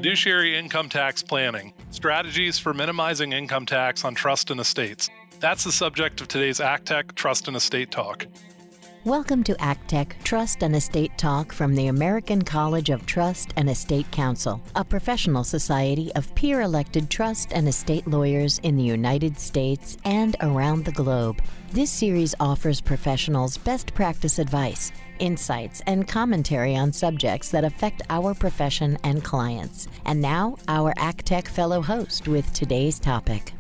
Fiduciary Income Tax Planning, Strategies for Minimizing Income Tax on Trust and Estates. That's the subject of today's ACTEC Trust and Estate Talk. Welcome to ACTEC Trust and Estate Talk from the American College of Trust and Estate Counsel, a professional society of peer-elected trust and estate lawyers in the United States and around the globe. This series offers professionals best practice advice, insights, and commentary on subjects that affect our profession and clients. And now, our ACTEC Fellow host with today's topic.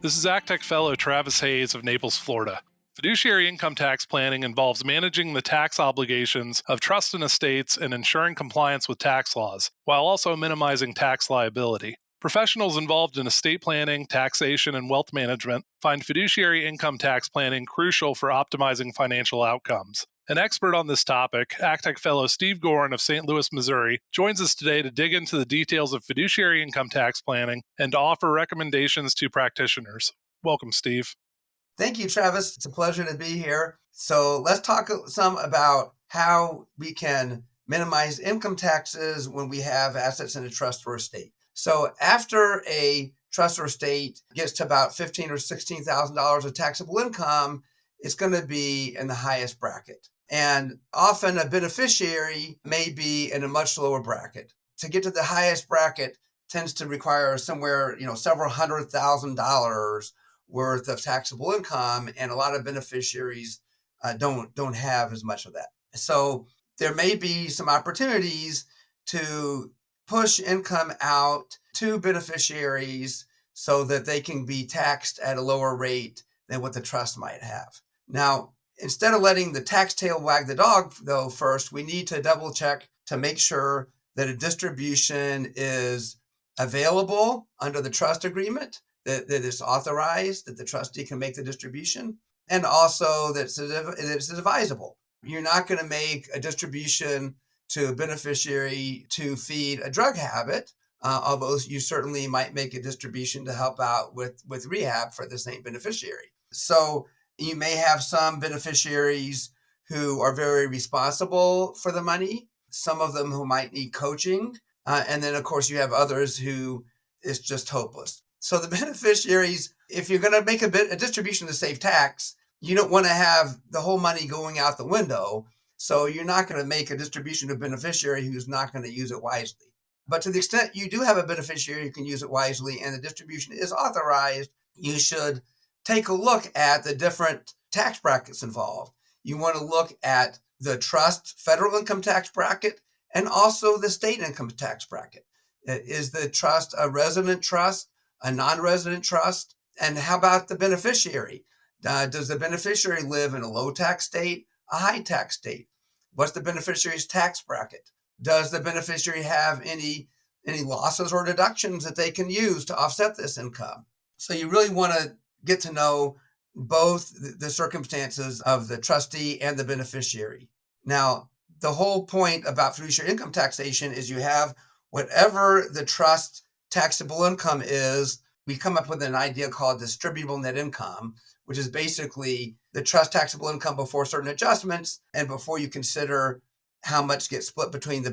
This is ACTEC Fellow Travis Hayes of Naples, Florida. Fiduciary income tax planning involves managing the tax obligations of trust and estates and ensuring compliance with tax laws, while also minimizing tax liability. Professionals involved in estate planning, taxation, and wealth management find fiduciary income tax planning crucial for optimizing financial outcomes. An expert on this topic, ACTEC Fellow Steve Gorin of St. Louis, Missouri, joins us today to dig into the details of fiduciary income tax planning and to offer recommendations to practitioners. Welcome, Steve. Thank you, Travis. It's a pleasure to be here. So let's talk some about how we can minimize income taxes when we have assets in a trust or estate. So after a trust or estate gets to about $15,000 or $16,000 of taxable income, it's going to be in the highest bracket. And often a beneficiary may be in a much lower bracket. To get to the highest bracket tends to require somewhere, several $100,000 worth of taxable income, and a lot of beneficiaries don't have as much of that. So there may be some opportunities to push income out to beneficiaries so that they can be taxed at a lower rate than what the trust might have. Now, instead of letting the tax tail wag the dog, though, first, we need to double check to make sure that a distribution is available under the trust agreement, that it's authorized, that the trustee can make the distribution, and also that it's advisable. You're not going to make a distribution to a beneficiary to feed a drug habit, although you certainly might make a distribution to help out with rehab for the same beneficiary. So you may have some beneficiaries who are very responsible for the money, some of them who might need coaching, and then, of course, you have others who is just hopeless. So the beneficiaries, if you're going to make a distribution to save tax, you don't want to have the whole money going out the window. So you're not going to make a distribution to a beneficiary who's not going to use it wisely. But to the extent you do have a beneficiary who can use it wisely and the distribution is authorized, you should take a look at the different tax brackets involved. You want to look at the trust federal income tax bracket and also the state income tax bracket. Is the trust a resident trust, a non-resident trust? And how about the beneficiary? Does the beneficiary live in a low tax state, a high tax state? What's the beneficiary's tax bracket? Does the beneficiary have any losses or deductions that they can use to offset this income? So you really want to get to know both the circumstances of the trustee and the beneficiary. Now, the whole point about fiduciary income taxation is you have whatever the trust taxable income is. We come up with an idea called distributable net income, which is basically the trust taxable income before certain adjustments and before you consider how much gets split between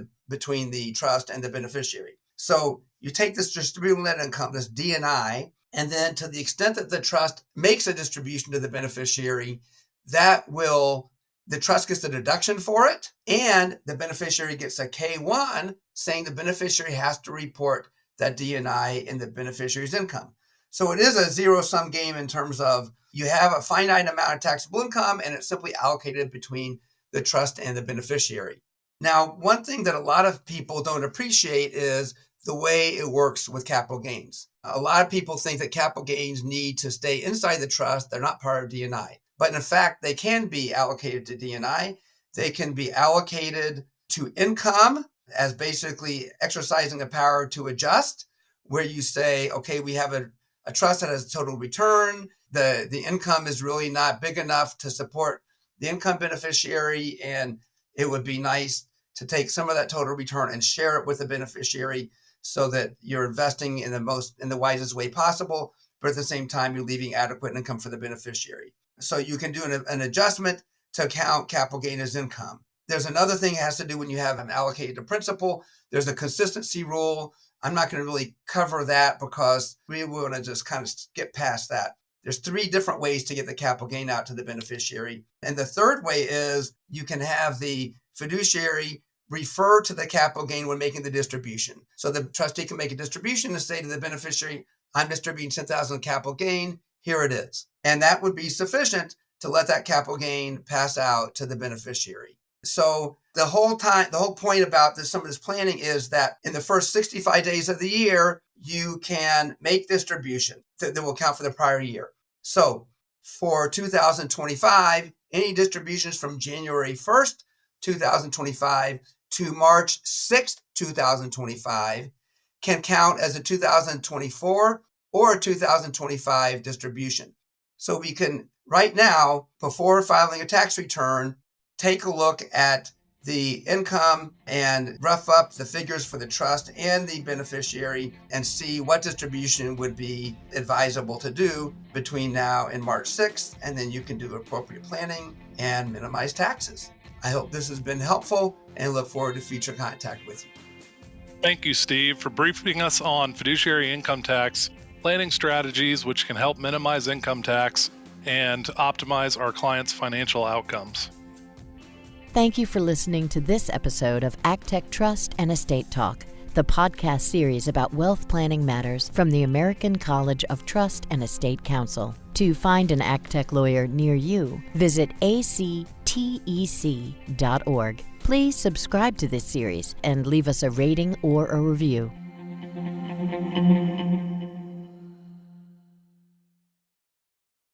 the trust and the beneficiary. So you take this distributable net income, this D&I, and then to the extent that the trust makes a distribution to the beneficiary, the trust gets a deduction for it, and the beneficiary gets a K-1 saying the beneficiary has to report that D&I in the beneficiary's income. So it is a zero-sum game in terms of you have a finite amount of taxable income and it's simply allocated between the trust and the beneficiary. Now, one thing that a lot of people don't appreciate is the way it works with capital gains. A lot of people think that capital gains need to stay inside the trust. They're not part of D&I. But in fact, they can be allocated to D&I. They can be allocated to income as basically exercising a power to adjust, where you say, okay, we have a trust that has a total return. The income is really not big enough to support the income beneficiary, and it would be nice to take some of that total return and share it with the beneficiary so that you're investing in the wisest way possible, but at the same time, you're leaving adequate income for the beneficiary. So you can do an adjustment to count capital gain as income. There's another thing that has to do when you have an allocated to principal. There's a consistency rule I'm not going to really cover that because we want to just kind of skip past that. There's 3 different ways to get the capital gain out to the beneficiary. And the third way is you can have the fiduciary refer to the capital gain when making the distribution. So the trustee can make a distribution and say to the beneficiary, I'm distributing $10,000 capital gain, here it is. And that would be sufficient to let that capital gain pass out to the beneficiary. So the whole point about some of this planning is that in the first 65 days of the year, you can make distribution that will count for the prior year. So for 2025, any distributions from January 1st, 2025 to March 6th, 2025 can count as a 2024 or a 2025 distribution. So we can, right now, before filing a tax return, take a look at the income and rough up the figures for the trust and the beneficiary and see what distribution would be advisable to do between now and March 6th. And then you can do appropriate planning and minimize taxes. I hope this has been helpful and look forward to future contact with you. Thank you, Steve, for briefing us on fiduciary income tax, planning strategies which can help minimize income tax and optimize our clients' financial outcomes. Thank you for listening to this episode of ACTEC Trust and Estate Talk, the podcast series about wealth planning matters from the American College of Trust and Estate Counsel. To find an ACTEC lawyer near you, visit actec.org. Please subscribe to this series and leave us a rating or a review.